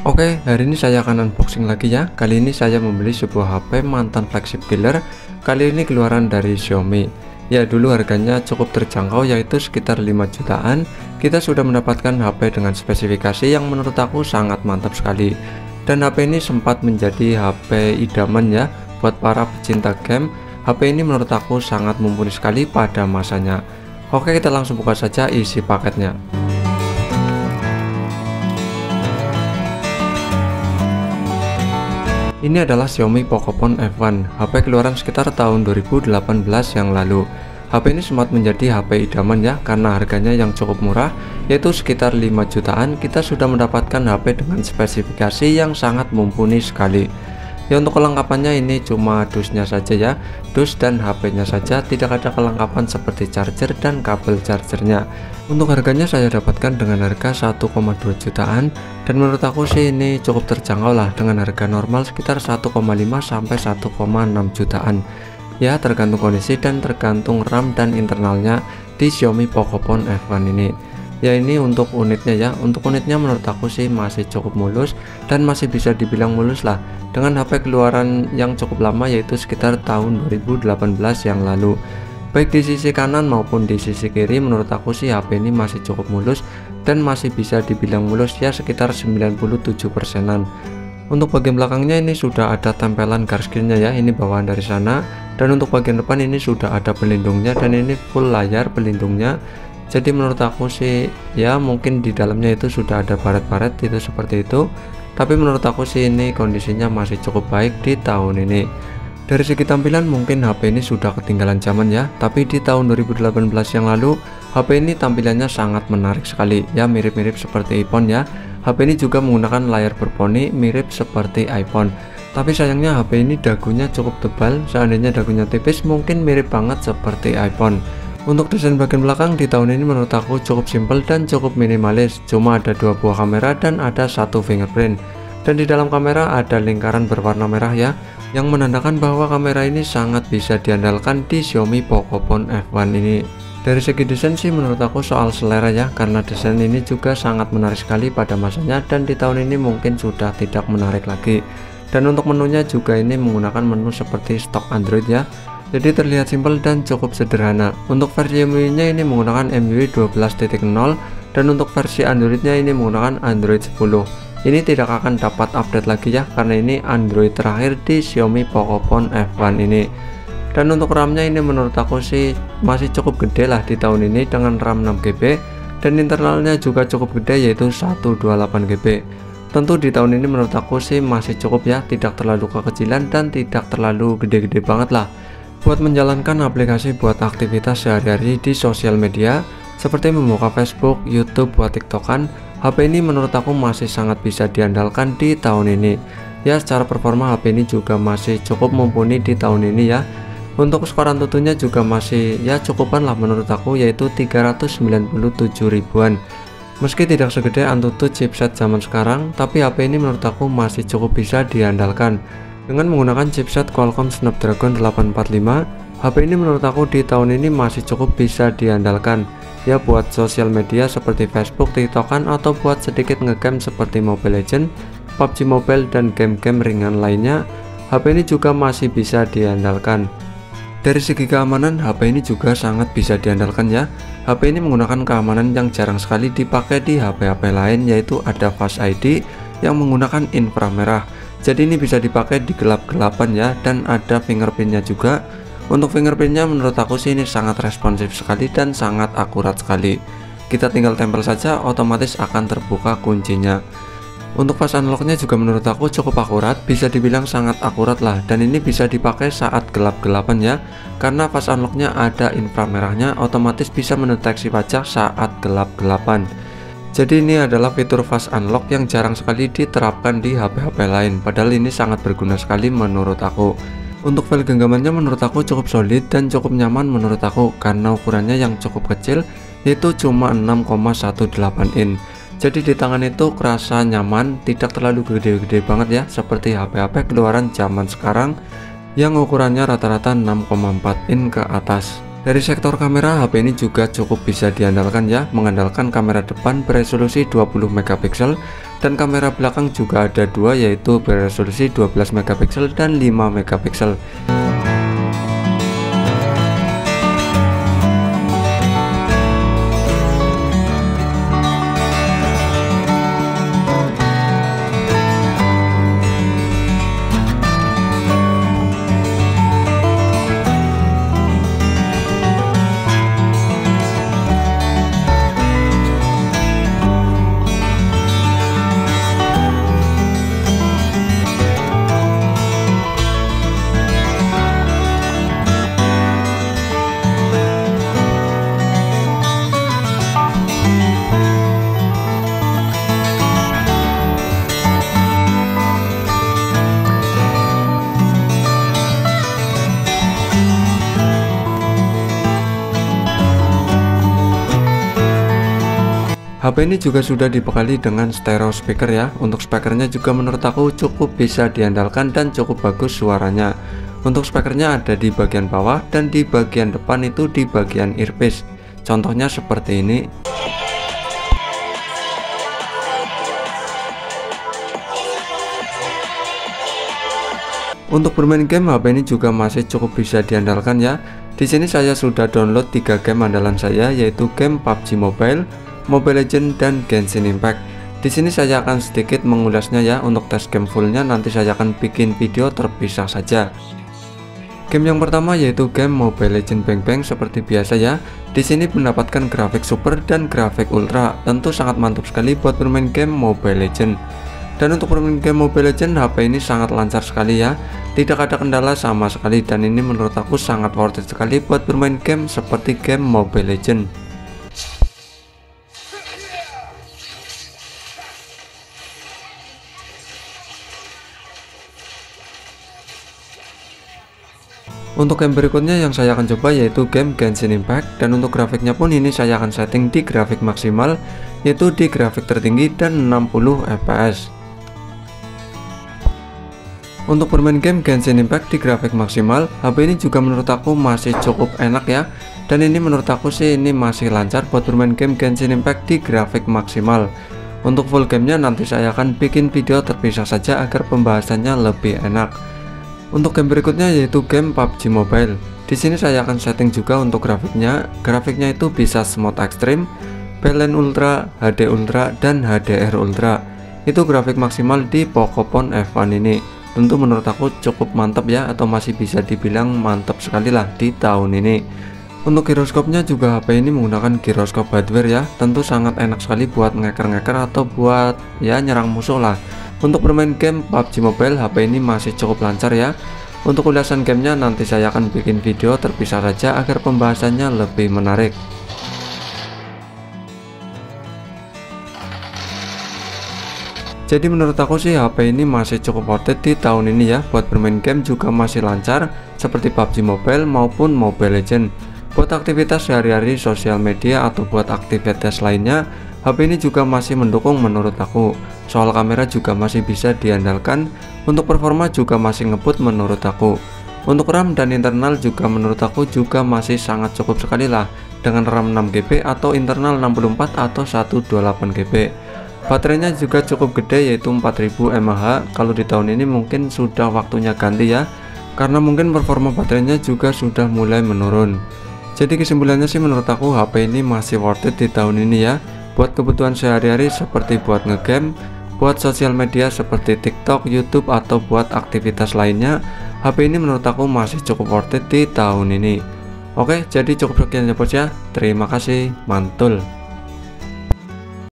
Oke, hari ini saya akan unboxing lagi ya. Kali ini saya membeli sebuah HP mantan flagship killer. Kali ini keluaran dari Xiaomi. Ya, dulu harganya cukup terjangkau yaitu sekitar 5 jutaan. Kita sudah mendapatkan HP dengan spesifikasi yang menurut aku sangat mantap sekali. Dan HP ini sempat menjadi HP idaman ya buat para pecinta game. HP ini menurut aku sangat mumpuni sekali pada masanya. Oke, kita langsung buka saja isi paketnya. Ini adalah Xiaomi Pocophone F1, HP keluaran sekitar tahun 2018 yang lalu. HP ini sempat menjadi HP idaman ya, karena harganya yang cukup murah, yaitu sekitar 5 jutaan. Kita sudah mendapatkan HP dengan spesifikasi yang sangat mumpuni sekali. Ya, untuk kelengkapannya ini cuma dusnya saja ya, dus dan HP-nya saja, tidak ada kelengkapan seperti charger dan kabel chargernya. Untuk harganya saya dapatkan dengan harga 1,2 jutaan, dan menurut aku sih ini cukup terjangkau lah dengan harga normal sekitar 1,5 sampai 1,6 jutaan. Ya, tergantung kondisi dan tergantung RAM dan internalnya di Xiaomi Pocophone F1 ini. Ya, ini untuk unitnya ya. Untuk unitnya menurut aku sih masih cukup mulus dan masih bisa dibilang mulus lah dengan HP keluaran yang cukup lama, yaitu sekitar tahun 2018 yang lalu. Baik di sisi kanan maupun di sisi kiri menurut aku sih HP ini masih cukup mulus dan masih bisa dibilang mulus ya, sekitar 97%-an. Untuk bagian belakangnya ini sudah ada tempelan garis screen-nya ya, ini bawaan dari sana. Dan untuk bagian depan ini sudah ada pelindungnya dan ini full layar pelindungnya. Jadi menurut aku sih ya mungkin di dalamnya itu sudah ada baret-baret itu seperti itu. Tapi menurut aku sih ini kondisinya masih cukup baik di tahun ini. Dari segi tampilan mungkin HP ini sudah ketinggalan zaman ya, tapi di tahun 2018 yang lalu HP ini tampilannya sangat menarik sekali ya, mirip-mirip seperti iPhone ya. HP ini juga menggunakan layar berponi mirip seperti iPhone. Tapi sayangnya HP ini dagunya cukup tebal, seandainya dagunya tipis mungkin mirip banget seperti iPhone. Untuk desain bagian belakang di tahun ini menurut aku cukup simpel dan cukup minimalis, cuma ada 2 buah kamera dan ada 1 fingerprint. Dan di dalam kamera ada lingkaran berwarna merah ya, yang menandakan bahwa kamera ini sangat bisa diandalkan di Xiaomi Pocophone F1 ini. Dari segi desain sih menurut aku soal selera ya, karena desain ini juga sangat menarik sekali pada masanya dan di tahun ini mungkin sudah tidak menarik lagi. Dan untuk menunya juga ini menggunakan menu seperti stok Android ya. Jadi terlihat simpel dan cukup sederhana. Untuk versi MIUI-nya ini menggunakan MIUI 12.0 dan untuk versi Android-nya ini menggunakan Android 10. Ini tidak akan dapat update lagi ya, karena ini Android terakhir di Xiaomi Pocophone F1 ini. Dan untuk RAM-nya ini menurut aku sih masih cukup gede lah di tahun ini dengan RAM 6GB dan internalnya juga cukup gede yaitu 128GB. Tentu di tahun ini menurut aku sih masih cukup ya, tidak terlalu kekecilan dan tidak terlalu gede-gede banget lah buat menjalankan aplikasi buat aktivitas sehari-hari di sosial media seperti membuka Facebook, YouTube, buat TikTokan. HP ini menurut aku masih sangat bisa diandalkan di tahun ini. Ya, secara performa HP ini juga masih cukup mumpuni di tahun ini ya. Untuk skor Antutunya juga masih ya cukupan lah menurut aku, yaitu 397 ribuan. Meski tidak segede Antutu chipset zaman sekarang, tapi HP ini menurut aku masih cukup bisa diandalkan. Dengan menggunakan chipset Qualcomm Snapdragon 845, HP ini menurut aku di tahun ini masih cukup bisa diandalkan ya buat sosial media seperti Facebook, TikTokan, atau buat sedikit ngegame seperti Mobile Legends, PUBG Mobile, dan game-game ringan lainnya. HP ini juga masih bisa diandalkan. Dari segi keamanan, HP ini juga sangat bisa diandalkan ya. HP ini menggunakan keamanan yang jarang sekali dipakai di HP-HP lain, yaitu ada Face ID yang menggunakan inframerah. Jadi ini bisa dipakai di gelap-gelapan ya, dan ada fingerprintnya juga. Untuk fingerprintnya menurut aku sih ini sangat responsif sekali dan sangat akurat sekali. Kita tinggal tempel saja, otomatis akan terbuka kuncinya. Untuk fast unlocknya juga menurut aku cukup akurat, bisa dibilang sangat akurat lah, dan ini bisa dipakai saat gelap-gelapan ya, karena fast unlocknya ada inframerahnya, otomatis bisa mendeteksi wajah saat gelap-gelapan. Jadi ini adalah fitur fast unlock yang jarang sekali diterapkan di HP-HP lain, padahal ini sangat berguna sekali menurut aku. Untuk file genggamannya menurut aku cukup solid dan cukup nyaman menurut aku, karena ukurannya yang cukup kecil, yaitu cuma 6,18 in. Jadi di tangan itu kerasa nyaman, tidak terlalu gede-gede banget ya, seperti HP-HP keluaran zaman sekarang yang ukurannya rata-rata 6,4 in ke atas. Dari sektor kamera, HP ini juga cukup bisa diandalkan ya, mengandalkan kamera depan beresolusi 20 megapiksel Dan kamera belakang juga ada dua, yaitu beresolusi 12 megapiksel dan 5 megapiksel. HP ini juga sudah dibekali dengan stereo speaker ya. Untuk speakernya juga menurut aku cukup bisa diandalkan dan cukup bagus suaranya. Untuk speakernya ada di bagian bawah dan di bagian depan itu di bagian earpiece. Contohnya seperti ini. Untuk bermain game, HP ini juga masih cukup bisa diandalkan ya. Di sini saya sudah download 3 game andalan saya, yaitu game PUBG Mobile, Mobile Legends, dan Genshin Impact. Di sini saya akan sedikit mengulasnya ya. Untuk tes game fullnya nanti saya akan bikin video terpisah saja. Game yang pertama yaitu game Mobile Legends Bang Bang. Seperti biasa ya, di sini mendapatkan grafik super dan grafik ultra. Tentu sangat mantap sekali buat bermain game Mobile Legends. Dan untuk bermain game Mobile Legends, HP ini sangat lancar sekali ya. Tidak ada kendala sama sekali, dan ini menurut aku sangat worth it sekali buat bermain game seperti game Mobile Legends. Untuk game berikutnya yang saya akan coba yaitu game Genshin Impact, dan untuk grafiknya pun ini saya akan setting di grafik maksimal, yaitu di grafik tertinggi dan 60 fps. Untuk bermain game Genshin Impact di grafik maksimal, HP ini juga menurut aku masih cukup enak ya. Dan ini menurut aku sih ini masih lancar buat bermain game Genshin Impact di grafik maksimal. Untuk full gamenya nanti saya akan bikin video terpisah saja agar pembahasannya lebih enak. Untuk game berikutnya yaitu game PUBG Mobile. Di sini saya akan setting juga untuk grafiknya. Grafiknya itu bisa smooth ekstrim, balance ultra, HD ultra, dan HDR ultra. Itu grafik maksimal di Pocophone F1 ini. Tentu menurut aku cukup mantap ya, atau masih bisa dibilang mantap sekali lah di tahun ini. Untuk giroskopnya juga HP ini menggunakan giroskop hardware ya. Tentu sangat enak sekali buat ngeker-ngeker atau buat ya nyerang musuh lah. Untuk bermain game PUBG Mobile, HP ini masih cukup lancar ya. Untuk ulasan gamenya nanti saya akan bikin video terpisah saja agar pembahasannya lebih menarik. Jadi menurut aku sih HP ini masih cukup worth it di tahun ini ya. Buat bermain game juga masih lancar seperti PUBG Mobile maupun Mobile Legends. Buat aktivitas sehari-hari sosial media atau buat aktivitas lainnya, HP ini juga masih mendukung menurut aku. Soal kamera juga masih bisa diandalkan. Untuk performa juga masih ngebut menurut aku. Untuk RAM dan internal juga menurut aku juga masih sangat cukup sekali lah, dengan RAM 6GB atau internal 64 atau 128GB. Baterainya juga cukup gede yaitu 4000 mAh. Kalau di tahun ini mungkin sudah waktunya ganti ya, karena mungkin performa baterainya juga sudah mulai menurun. Jadi kesimpulannya sih menurut aku HP ini masih worth it di tahun ini ya. Buat kebutuhan sehari-hari seperti buat ngegame, buat sosial media seperti TikTok, YouTube, atau buat aktivitas lainnya, HP ini menurut aku masih cukup worth it di tahun ini. Oke, jadi cukup sekian ya bos ya. Terima kasih, mantul.